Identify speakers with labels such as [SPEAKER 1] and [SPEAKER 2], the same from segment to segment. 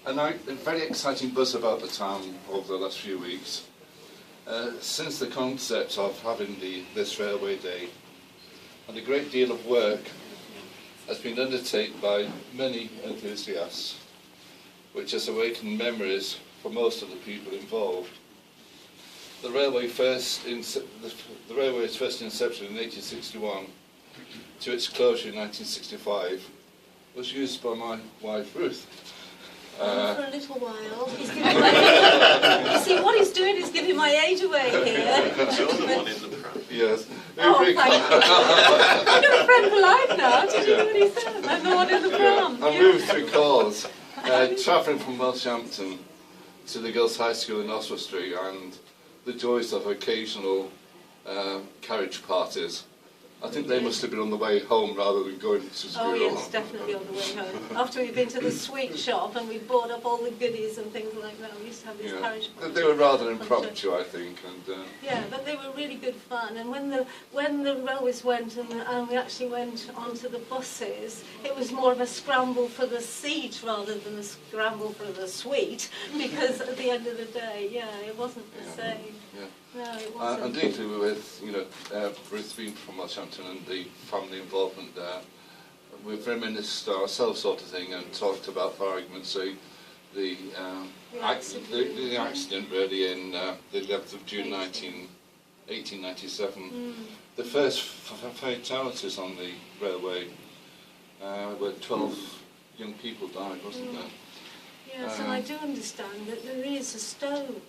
[SPEAKER 1] a very exciting buzz about the town over the last few weeks. Since the concept of having this railway day, and a great deal of work has been undertaken by many enthusiasts, which has awakened memories for most of the people involved. The railway's first inception in 1861 to its closure in 1965 was used by my wife Ruth.
[SPEAKER 2] For a little while. He's giving my you see, what he's doing is giving my age away here.
[SPEAKER 3] You're the one in the pram.
[SPEAKER 1] Yes.
[SPEAKER 2] Oh, thank you. I've got a friend for life now. Did you hear what he said? I'm the one in the pram.
[SPEAKER 1] And Ruth recalls travelling from Welshpool to the Girls' High School in Oswald Street and the joys of occasional carriage parties. I think they must have been on the way home rather than going to school.
[SPEAKER 2] Oh yes, definitely on the way home. After we'd been to the sweet shop and we'd bought up all the goodies and things like that, we used to have these carriage parties.
[SPEAKER 1] They were rather impromptu, I think. And,
[SPEAKER 2] yeah, but they were really good fun. And when the railways went and we actually went onto the buses, it was more of a scramble for the seat rather than a scramble for the sweet, because at the end of the day, yeah, it wasn't the same.
[SPEAKER 1] Yeah.
[SPEAKER 2] No, it wasn't.
[SPEAKER 1] And deeply with, Ruth being from Welshpool and the family involvement there, we've reminisced ourselves sort of thing and talked about, for argument's sake, the accident really in the 11th of June 1897. The first fatalities on the railway where 12 young people died, wasn't there?
[SPEAKER 2] Yes, and I do understand that there is a stone.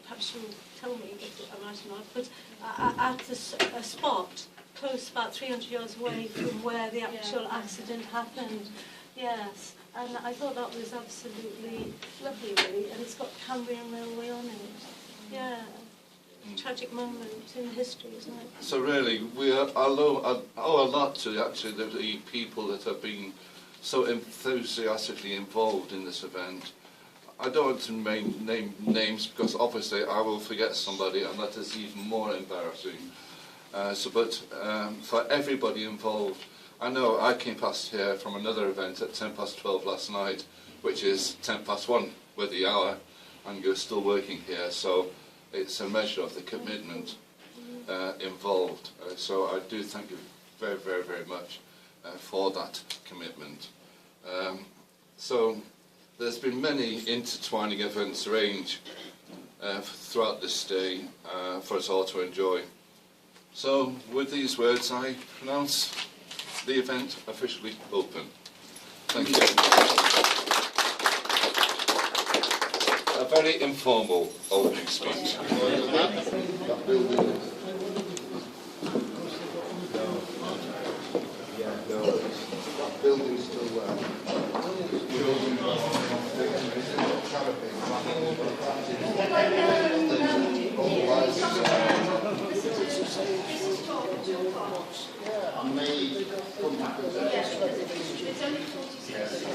[SPEAKER 2] Perhaps you'll tell me if I'm right or not, but at a spot close, about 300 yards away from where the actual accident happened. Yes, and I thought that was absolutely lovely, really, and it's got Cambrian Railway on it. Yeah, tragic moment in history, isn't it?
[SPEAKER 1] So really, we owe a lot to actually the people that have been so enthusiastically involved in this event. I don't want to name names because obviously I will forget somebody and that is even more embarrassing. But for everybody involved, I know I came past here from another event at 12:10 last night, which is 1:10 with the hour, and you're still working here, so it's a measure of the commitment involved. So I do thank you very, very, very much for that commitment. So there's been many intertwining events arranged throughout this day for us all to enjoy. So with these words I pronounce the event officially open. Thank you. A very informal opening speech.
[SPEAKER 4] That building's still there.
[SPEAKER 5] It's only 46.